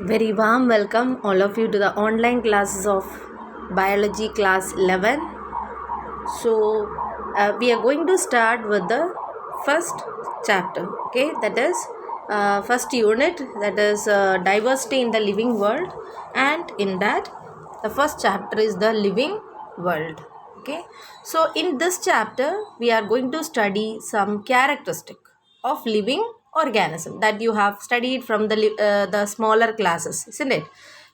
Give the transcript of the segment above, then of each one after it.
Very warm welcome all of you to the online classes of biology class 11. We are going to start with the first chapter, okay, that is first unit, that is diversity in the living world, and in that the first chapter is the living world. Okay, so in this chapter we are going to study some characteristic of living organism that you have studied from the smaller classes, isn't it?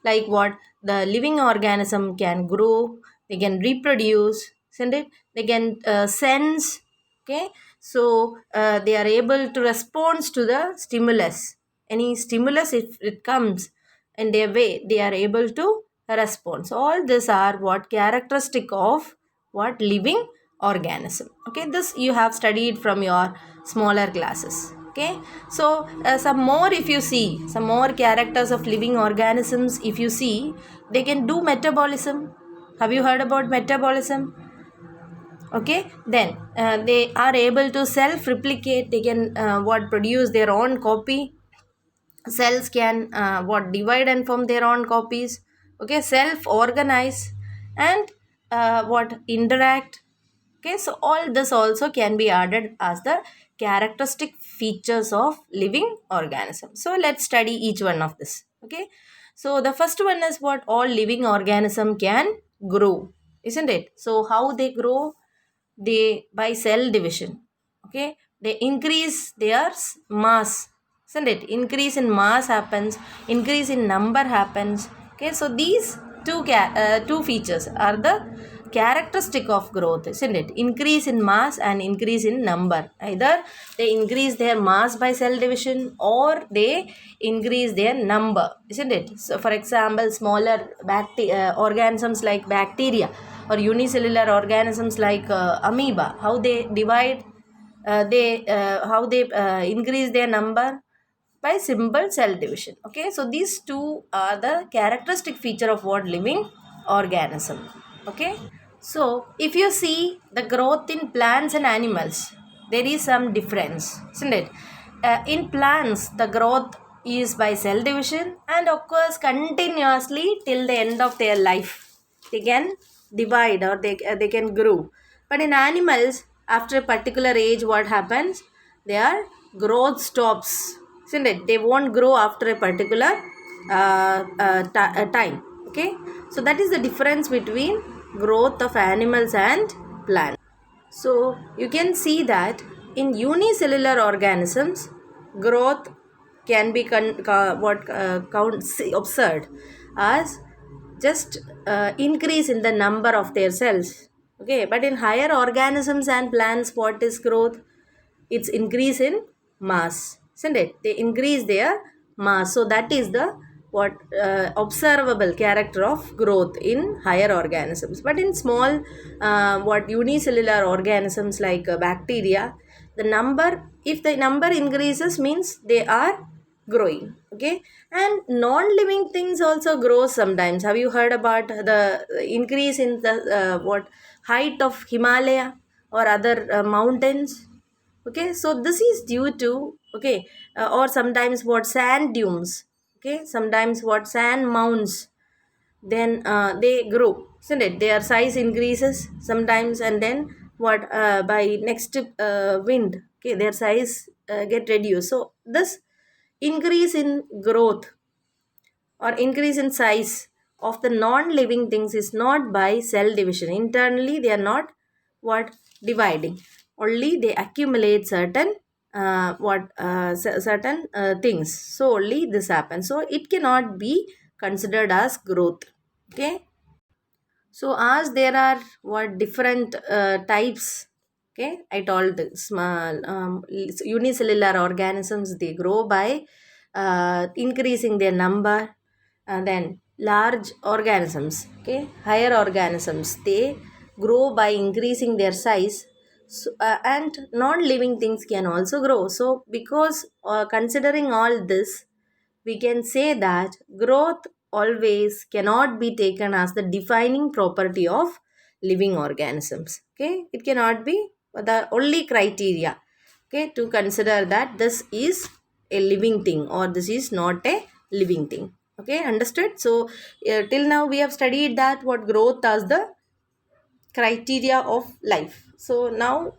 Like what the living organism can grow, they can reproduce, isn't it? They can sense. Okay, so they are able to respond to the stimulus. Any stimulus, if it comes in their way, they are able to respond. So all these are what characteristic of what living organism. Okay, this you have studied from your smaller classes. Okay, so some more, if you see some more characters of living organisms, if you see, they can do metabolism. Have you heard about metabolism? Okay, then they are able to self replicate. They can what produce their own copy. Cells can what divide and form their own copies. Okay, self organize, and what interact. Okay, so all this also can be added as the characteristic features of living organism. So let's study each one of this. Okay, so the first one is what all living organism can grow, isn't it? So how they grow? They by cell division. Okay, they increase their mass, isn't it? Increase in mass happens, increase in number happens. Okay, so these two features are the characteristic of growth, isn't it? Increase in mass and increase in number. Either they increase their mass by cell division or they increase their number, isn't it? So for example, smaller organisms like bacteria or unicellular organisms like amoeba, how they divide, they how they increase their number by simple cell division. Okay, so these two are the characteristic feature of what living organism. Okay, so if you see the growth in plants and animals, there is some difference, isn't it? In plants, the growth is by cell division and occurs continuously till the end of their life. They can divide or they can grow. But in animals, after a particular age, what happens? Their growth stops, isn't it? They won't grow after a particular time. Okay, so that is the difference between growth of animals and plants. So you can see that in unicellular organisms, growth can be observed as just increase in the number of their cells. Okay, but in higher organisms and plants, what is growth? It's increase in mass, isn't it? They increase their mass. So that is the what observable character of growth in higher organisms. But in small what unicellular organisms like bacteria, the number, if the number increases, means they are growing. Okay, and non-living things also grow sometimes. Have you heard about the increase in the what height of Himalaya or other mountains? Okay, so this is due to, okay, or sometimes what sand dunes. Okay, sometimes what sand mounds, then they grow, isn't it? Their size increases sometimes, and then what by next wind, okay, their size get reduced. So this increase in growth or increase in size of the non-living things is not by cell division. Internally they are not what dividing, only they accumulate certain certain things, so only this happens. So it cannot be considered as growth. Okay, so as there are what different types. Okay, I told the small unicellular organisms, they grow by increasing their number, and then large organisms, okay, higher organisms, they grow by increasing their size. So, and non-living things can also grow. So because considering all this, we can say that growth always cannot be taken as the defining property of living organisms. Okay, it cannot be the only criteria, okay, to consider that this is a living thing or this is not a living thing. Okay, understood? So till now we have studied that what growth as the criteria of life. So now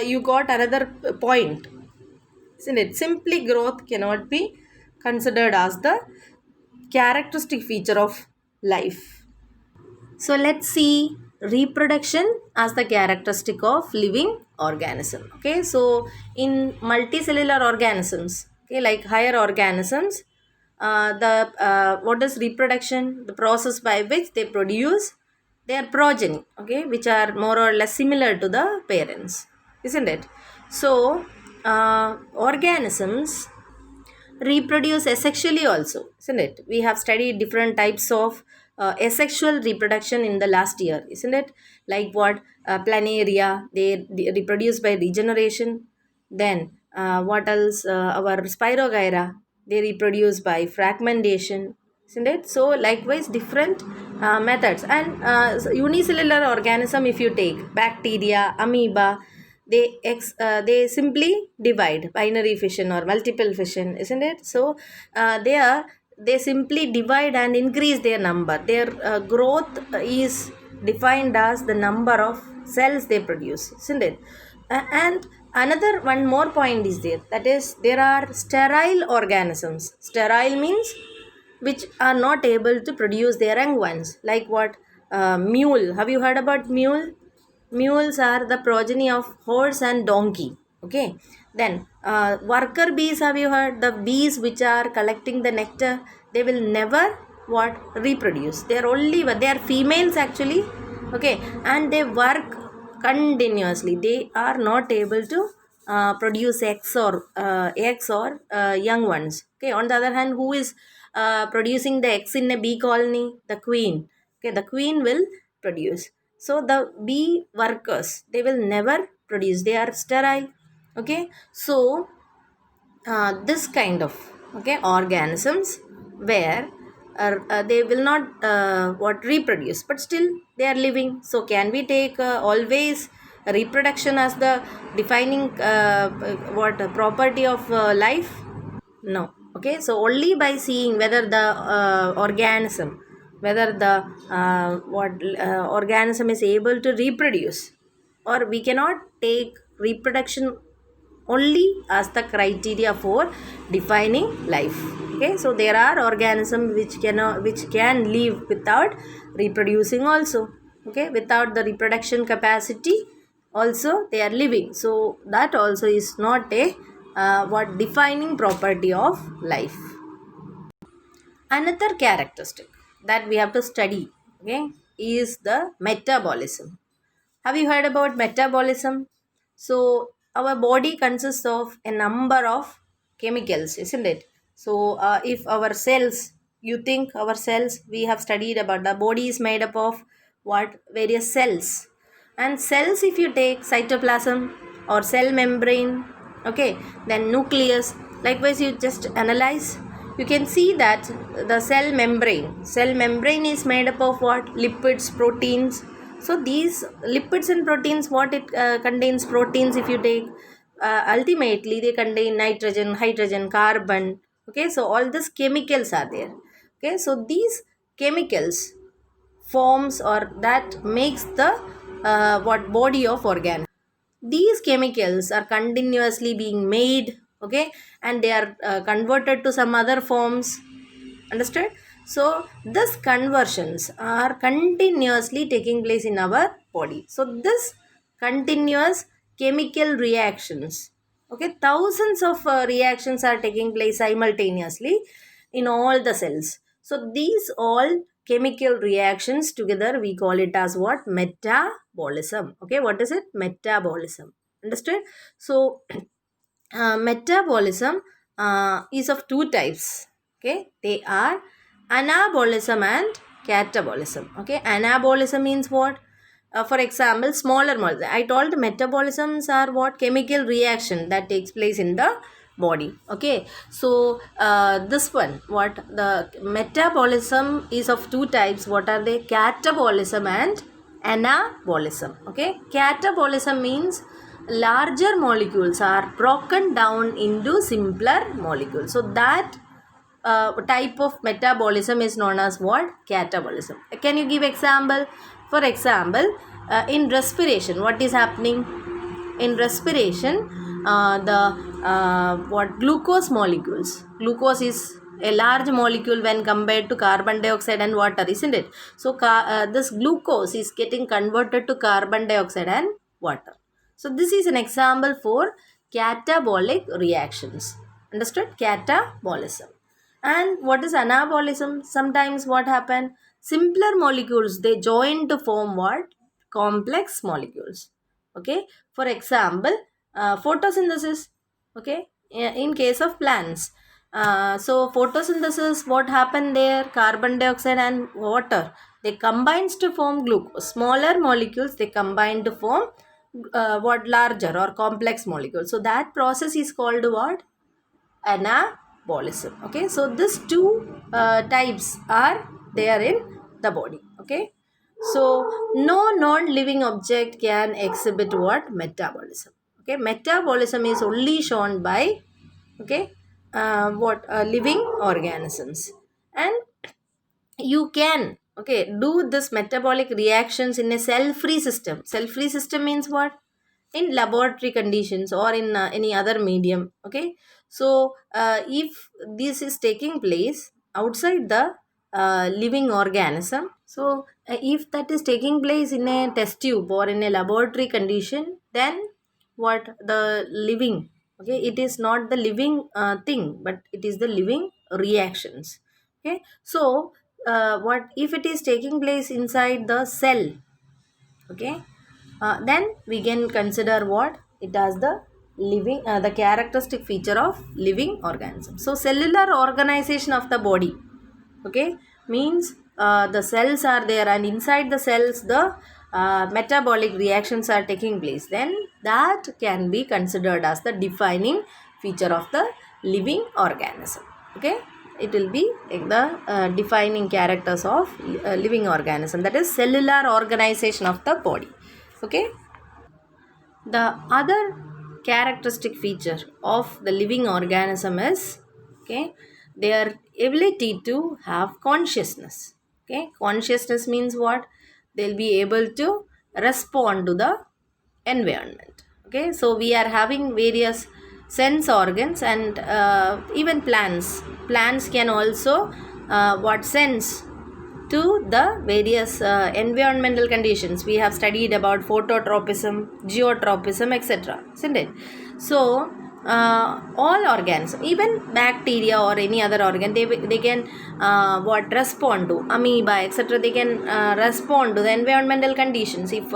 you got another point, isn't it? Simply growth cannot be considered as the characteristic feature of life. So let's see reproduction as the characteristic of living organism. Okay, so in multicellular organisms, okay, like higher organisms, the what is reproduction? The process by which they produce their progeny, okay, which are more or less similar to the parents, isn't it? So organisms reproduce asexually also, isn't it? We have studied different types of asexual reproduction in the last year, isn't it? Like what? Planaria, they reproduce by regeneration. Then what else? Our Spirogyra, they reproduce by fragmentation, isn't it? So likewise different methods. And unicellular organism, if you take bacteria, amoeba, they simply divide, binary fission or multiple fission, isn't it? So they simply divide and increase their number. Their growth is defined as the number of cells they produce, isn't it? And another one more point is there, that is there are sterile organisms. Sterile means which are not able to produce their young ones, like what? Mule. Have you heard about mule? Mules are the progeny of horse and donkey. Okay, then worker bees, have you heard? The bees which are collecting the nectar, they will never what? Reproduce. They are only, they are females actually. Okay, and they work continuously. They are not able to produce eggs or young ones. Okay, on the other hand, who is producing the eggs in a bee colony? The queen. Okay, the queen will produce. So the bee workers, they will never produce. They are sterile. Okay, so this kind of, okay, organisms where they will not what? Reproduce, but still they are living. So can we take always reproduction as the defining what property of life? No. Okay, so only by seeing whether the organism, whether the organism is able to reproduce, or we cannot take reproduction only as the criteria for defining life. Okay, so there are organisms which can live without reproducing also. Okay, without the reproduction capacity also they are living. So that also is not a what? Defining property of life. Another characteristic that we have to study, okay, is the metabolism. Have you heard about metabolism? So our body consists of a number of chemicals, isn't it? So if our cells, you think our cells, we have studied about the body is made up of what? Various cells. And cells, if you take cytoplasm or cell membrane, okay, then nucleus. Likewise, you just analyze, you can see that the cell membrane is made up of what? Lipids, proteins. So these lipids and proteins, what it contains? Proteins, if you take, ultimately they contain nitrogen, hydrogen, carbon. Okay, so all these chemicals are there. Okay, so these chemicals forms or that makes the what? Body of organ. These chemicals are continuously being made, okay, and they are converted to some other forms. Understood? So these conversions are continuously taking place in our body. So this continuous chemical reactions, okay, thousands of reactions are taking place simultaneously in all the cells. So these all chemical reactions together, we call it as what? Metabolism. Okay, what is it? Metabolism. Understood? So metabolism is of two types. Okay, they are anabolism and catabolism. Okay, anabolism means what? For example, smaller molecules. I told metabolisms are what? Chemical reaction that takes place in the body. Okay, so this one, what? The metabolism is of two types. What are they? Catabolism and anabolism. Okay, catabolism means larger molecules are broken down into simpler molecules. So that type of metabolism is known as what? Catabolism. Can you give example? For example, in respiration, what is happening? In respiration, the what glucose molecules. Glucose is a large molecule when compared to carbon dioxide and water, isn't it? So this glucose is getting converted to carbon dioxide and water. So this is an example for catabolic reactions. Understood? Catabolism. And what is anabolism? Sometimes what happen? Simpler molecules, they join to form what? Complex molecules. Okay. For example, photosynthesis. Okay. In case of plants. So photosynthesis, what happened there? Carbon dioxide and water, they combines to form glucose. Smaller molecules, they combine to form what? Larger or complex molecules. So that process is called what? Anabolism. Okay, so these two types are there in the body. Okay, so no non-living object can exhibit what? Metabolism. Okay, metabolism is only shown by, okay, living organisms. And you can, okay, do this metabolic reactions in a cell-free system. Cell-free system means what? In laboratory conditions or in any other medium. Okay, so if this is taking place outside the living organism, so if that is taking place in a test tube or in a laboratory condition, then what? The living, okay, it is not the living thing, but it is the living reactions. Okay, so what if it is taking place inside the cell? Okay, then we can consider what? It as the living, the characteristic feature of living organism. So cellular organization of the body, okay, means the cells are there, and inside the cells the metabolic reactions are taking place. Then that can be considered as the defining feature of the living organism. Okay, it will be the defining characters of living organism, that is cellular organization of the body. Okay, the other characteristic feature of the living organism is, okay, their ability to have consciousness. Okay, consciousness means what? They'll be able to respond to the environment. Okay, so we are having various sense organs, and even plants can also what? Sense to the various environmental conditions. We have studied about phototropism, geotropism, etc. Isn't it? So all organisms, even bacteria or any other organ, they can what? Respond to amoeba, etc. They can respond to the environmental conditions. If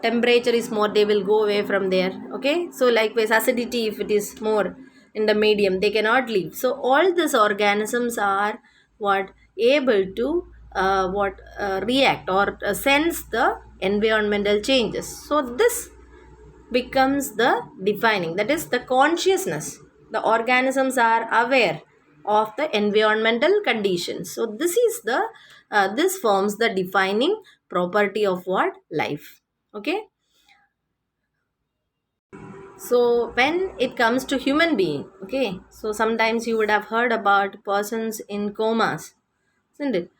temperature is more, they will go away from there. Okay, so likewise acidity, if it is more in the medium, they cannot live. So all these organisms are what? Able to react or sense the environmental changes. So this becomes the defining, that is the consciousness. The organisms are aware of the environmental conditions. So this is the this forms the defining property of what? Life. Okay, so when it comes to human being, okay, so sometimes you would have heard about persons in comas, isn't it?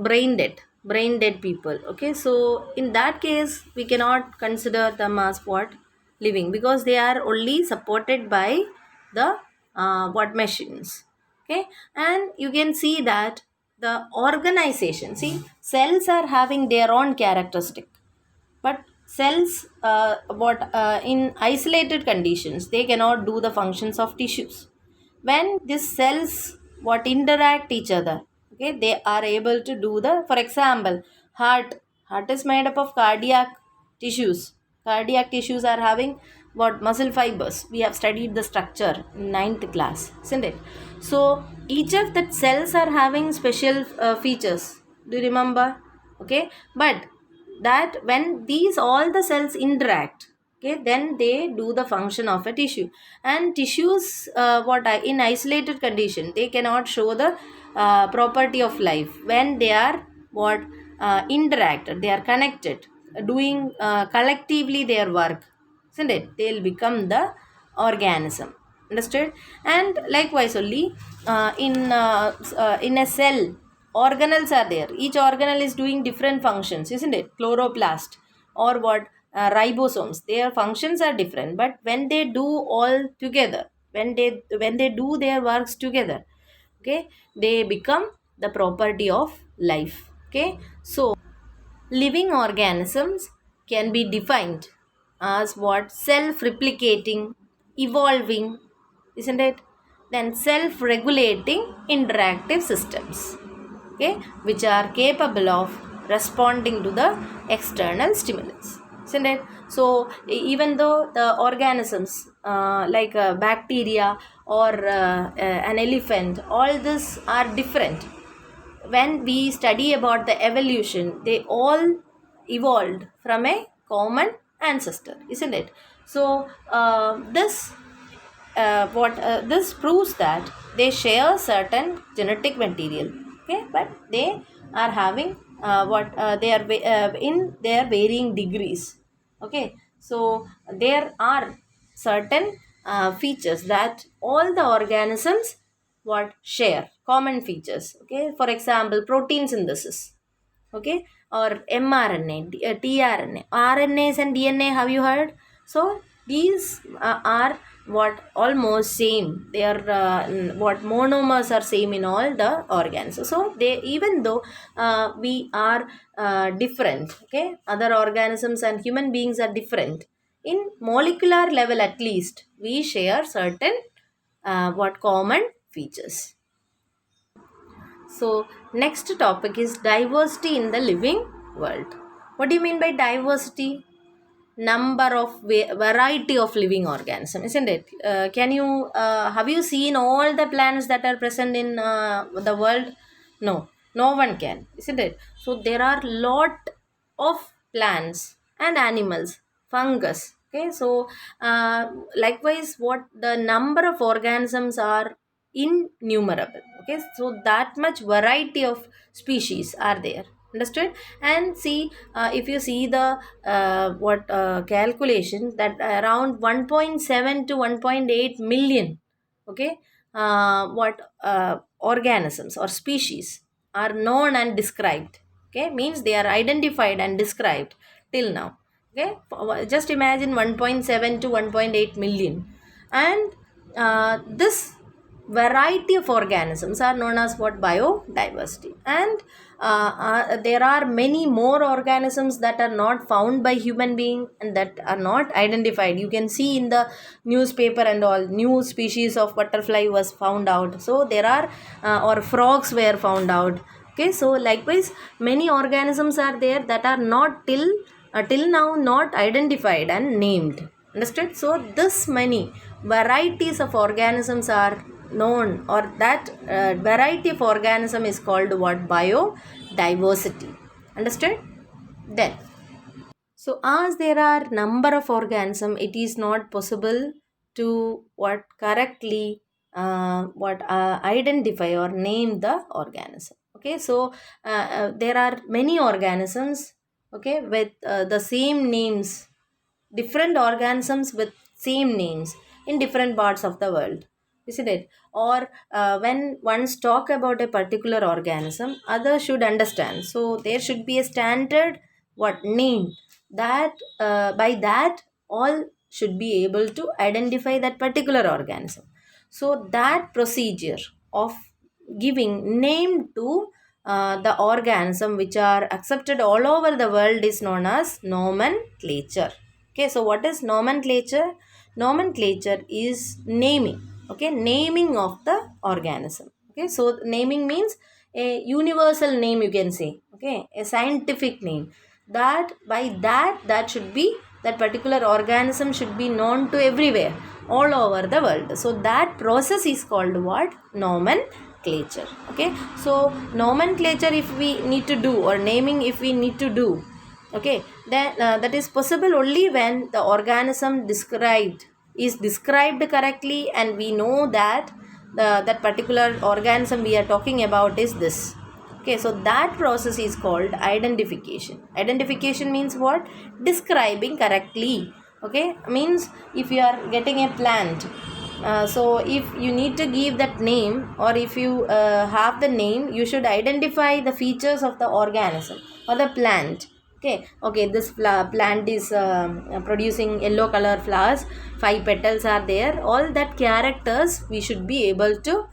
Brain dead people. Okay, so in that case we cannot consider them as what? Living, because they are only supported by the what? Machines. Okay, and you can see that the organization, see, cells are having their own characteristic, but cells in isolated conditions, they cannot do the functions of tissues. When these cells what? Interact each other, okay, they are able to do the, for example, heart is made up of cardiac tissues are having what? Muscle fibers. We have studied the structure in 9th class, isn't it? So each of the cells are having special features. Do you remember? Okay, but that when these all the cells interact, okay, then they do the function of a tissue. And tissues in isolated condition, they cannot show the property of life. When they are what? Interact, they are connected, doing collectively their work, isn't it? They'll become the organism. Understood? And likewise only in a cell, organelles are there. Each organelle is doing different functions, isn't it? Chloroplast or what, ribosomes, their functions are different, but when they do all together, when they do their works together, okay, they become the property of life. Okay, so living organisms can be defined as what? Self-replicating, evolving, isn't it? Then self-regulating interactive systems, okay, which are capable of responding to the external stimulus, isn't it? So even though the organisms like bacteria or an elephant, all this are different. When we study about the evolution, they all evolved from a common ancestor, isn't it? So this proves that they share certain genetic material, okay, but they are having they are in their varying degrees, okay. So there are certain features that all the organisms what share common features, okay. For example, protein synthesis, okay, or mRNA, tRNA, RNAs and DNA, have you heard? So these are what almost same. They are what monomers are same in all the organs. So they, even though we are different, okay, other organisms and human beings are different in molecular level, at least we share certain what common features. So next topic is diversity in the living world. What do you mean by diversity? Number of variety of living organism, isn't it? Can you have you seen all the plants that are present in the world? No, no one can, isn't it? So there are lot of plants and animals, fungus. Okay, so likewise, what the number of organisms are innumerable. Okay, so that much variety of species are there. Understood? And see, if you see the calculation that around 1.7 to 1.8 million, okay, organisms or species are known and described, okay, means they are identified and described till now, okay. Just imagine 1.7 to 1.8 million, and this variety of organisms are known as what? Biodiversity. And there are many more organisms that are not found by human being and that are not identified. You can see in the newspaper and all, new species of butterfly was found out. So there are or frogs were found out. Okay, so likewise many organisms are there that are not till now not identified and named. Understood? So this many varieties of organisms are known, or that variety of organism is called what? Biodiversity. Understood? Then, so as there are number of organism, it is not possible to what correctly identify or name the organism. Okay, so there are many organisms, okay, with the same names, different organisms with same names in different parts of the world, isn't it? Or when one's talk about a particular organism, others should understand, so there should be a standard what name that by that all should be able to identify that particular organism. So that procedure of giving name to the organism which are accepted all over the world is known as nomenclature. Okay, so what is nomenclature? Nomenclature is naming. Okay, naming of the organism. Okay, so naming means a universal name, you can say. Okay, a scientific name. That by that should be, that particular organism should be known to everywhere, all over the world. So that process is called what? Nomenclature. Okay, so nomenclature if we need to do, or naming if we need to do, okay, then that is possible only when the organism described is described correctly, and we know that that particular organism we are talking about is this. Okay, so that process is called identification. Identification means what? Describing correctly. Okay, means if you are getting a plant, So if you need to give that name, or if you have the name, you should identify the features of the organism or the plant. Okay, this plant is producing yellow color flowers, 5 petals are there. All that characters we should be able to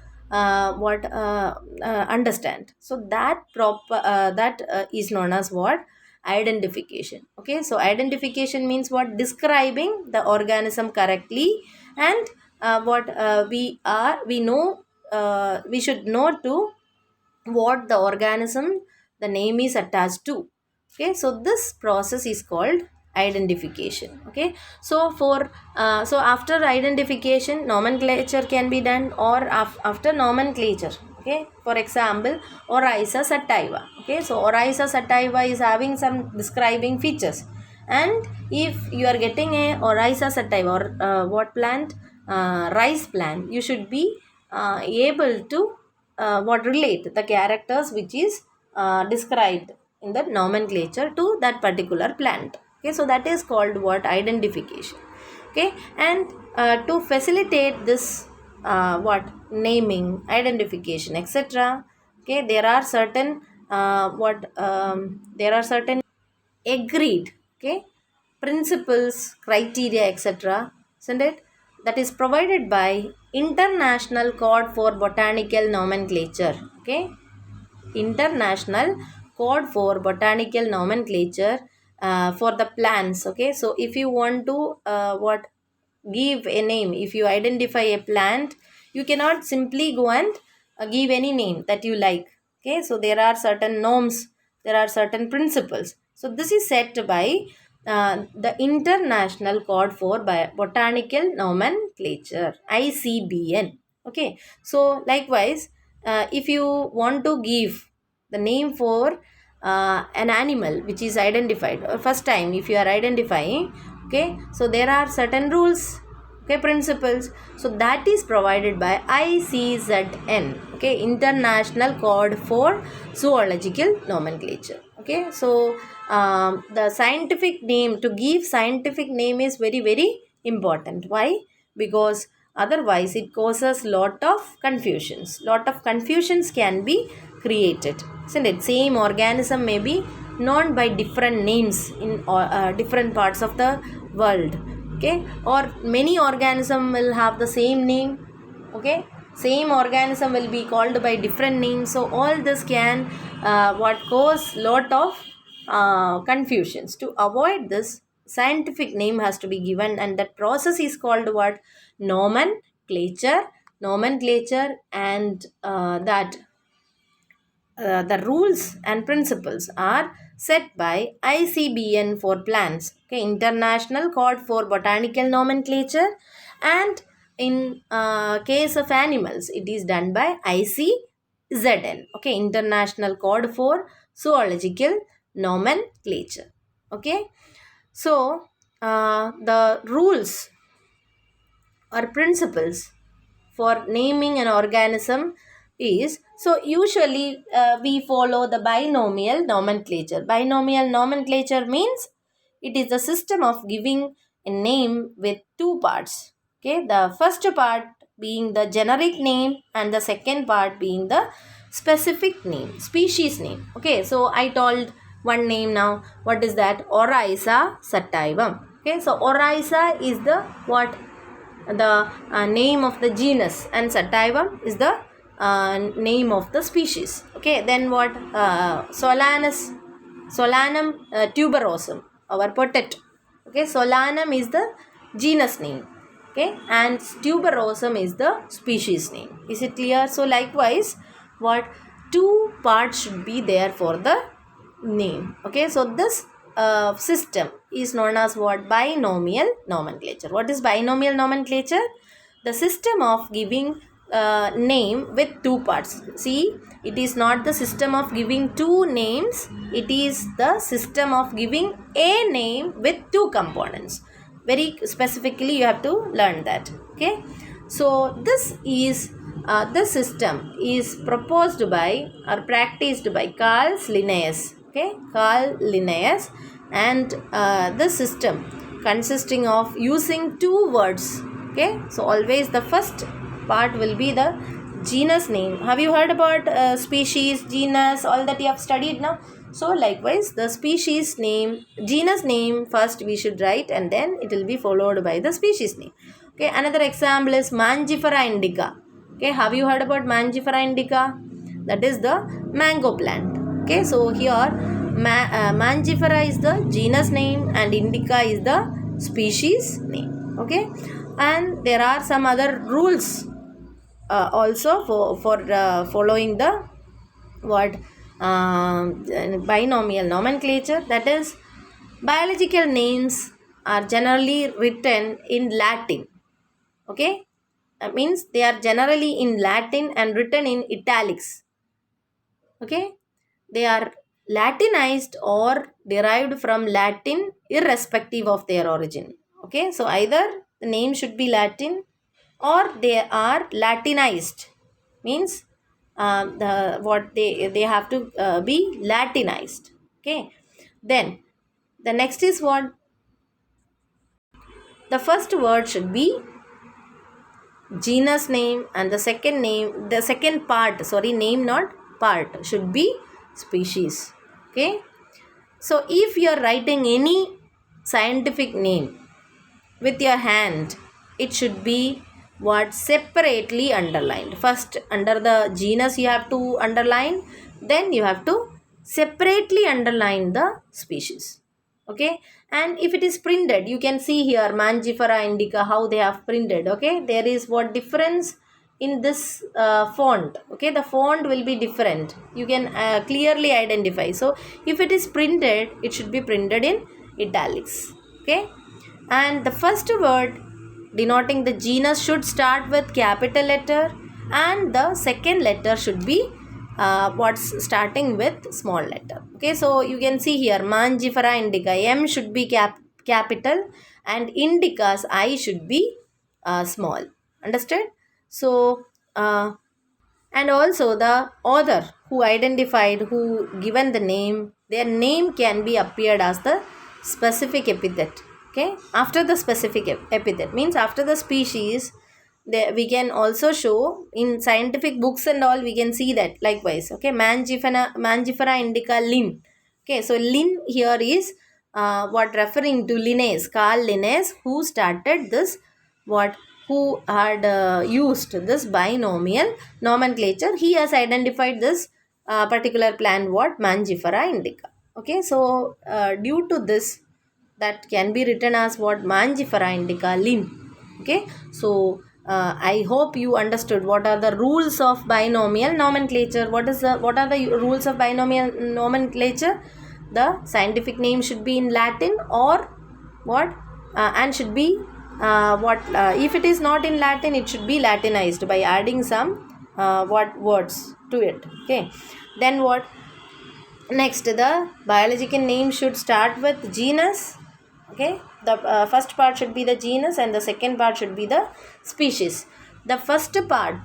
understand. So that is known as what? Identification. Okay, so identification means what? Describing the organism correctly, and we know, we should know to what the organism, the name is attached to. Okay, so this process is called identification. Okay, so so after identification, nomenclature can be done, or after nomenclature. Okay, for example, Oryza sativa. Okay, so Oryza sativa is having some describing features, and if you are getting a Oryza sativa, or what plant, rice plant, you should be able to what relate the characters which is described in the nomenclature to that particular plant. Okay, so that is called what? Identification. Okay, and to facilitate this what naming, identification, etc. Okay, there are certain there are certain agreed, okay, principles, criteria, etc., isn't it? That is provided by International Code for Botanical Nomenclature. Okay, International Code for Botanical Nomenclature for the plants. Okay, so if you want to what give a name, if you identify a plant, you cannot simply go and give any name that you like. Okay, so there are certain norms, there are certain principles. So this is set by the International Code for Botanical Nomenclature, ICBN. Okay, so likewise, if you want to give the name for an animal which is identified, first time if you are identifying, okay, so there are certain rules, okay, principles. So that is provided by ICZN, okay, International Code for Zoological Nomenclature. Okay, so the scientific name, to give scientific name is very very important. Why? Because otherwise it causes lot of confusions can be created, isn't it? Same organism may be known by different names in different parts of the world. Okay, or many organism will have the same name. Okay, same organism will be called by different names. So all this can what cause lot of confusions. To avoid this, scientific name has to be given, and that process is called what? Nomenclature. And that the rules and principles are set by ICBN for plants, okay, International Code for Botanical Nomenclature, and in case of animals, it is done by ICZN, okay, International Code for Zoological Nomenclature. Okay, so the rules or principles for naming an organism is, so usually we follow the binomial nomenclature. Binomial nomenclature means it is the system of giving a name with two parts. Okay, the first part being the generic name, and the second part being the specific name, species name. Okay, so I told one name now. What is that? Oryza sativum. Okay, so Oryza is the what? The name of the genus, and sativum is the name of the species. Okay, then what? Solanum tuberosum, our potato. Okay, Solanum is the genus name. Okay, and tuberosum is the species name. Is it clear? So likewise, what? Two parts should be there for the name. Okay, so this system is known as what? Binomial nomenclature. What is binomial nomenclature? The system of giving name with two parts. See, it is not the system of giving two names, it is the system of giving a name with two components. Very specifically you have to learn that. Okay, so this system is proposed by or practiced by Carl Linnaeus. Okay, Carl Linnaeus, and this system consisting of using two words, Okay, so always the first part will be the genus name. Have you heard about species, genus, all that you have studied now? So likewise, the species name, genus name first we should write, and then it will be followed by the species name. Okay, another example is Mangifera indica. Okay, have you heard about Mangifera indica? That is the mango plant. Okay, so here Mangifera is the genus name and indica is the species name. Okay, and there are some other rules also for following the what binomial nomenclature. That is, biological names are generally written in Latin. Okay, that means they are generally in Latin and written in italics. Okay, they are Latinized or derived from Latin irrespective of their origin. Okay, so either the name should be Latin or they are Latinized, means they have to be Latinized. Okay, then the next is what, the first word should be genus name, and the second part, name not part, should be species. Okay, so if you are writing any scientific name with your hand, it should be what, separately underlined. First under the genus you have to underline, then you have to separately underline the species. Okay, and if it is printed, you can see here Mangifera indica, how they have printed. Okay, there is what difference in this font. Okay, the font will be different, you can clearly identify. So if it is printed, it should be printed in italics. Okay, and the first word denoting the genus should start with capital letter, and the second letter should be what's starting with small letter. Okay, so you can see here Mangifera indica, M should be capital and indica's I should be small. Understood? So and also the author who identified, who given the name, their name can be appeared as the specific epithet. Okay, after the specific epithet, means after the species, we can also show in scientific books and all, we can see that likewise. Okay, Mangifera indica Linn. Okay, so Linn here is what referring to Linnaeus, Carl Linnaeus, who started this who had used this binomial nomenclature. He has identified this particular plant, Mangifera indica. Okay, so due to this, that can be written as what, Mangifera indica Linn. Okay, so I hope you understood what are the rules of binomial nomenclature. What are the rules of binomial nomenclature? The scientific name should be in Latin or what, and should be if it is not in Latin, it should be Latinized by adding some words to it. Okay, then what next, the biological name should start with genus. Okay, the first part should be the genus and the second part should be the species. The first part,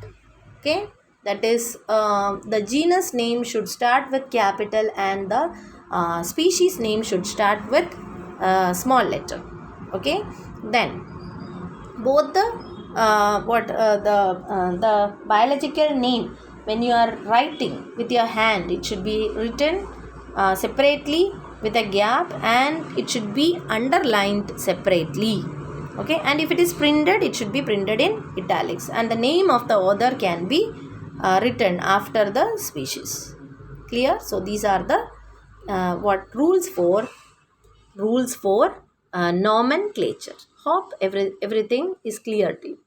okay, that is the genus name should start with capital and the species name should start with small letter. Okay, then both the the biological name, when you are writing with your hand, it should be written separately with a gap, and it should be underlined separately. Okay, and if it is printed, it should be printed in italics, and the name of the author can be written after the species. Clear? So these are the rules for nomenclature. Hope everything is clear to you.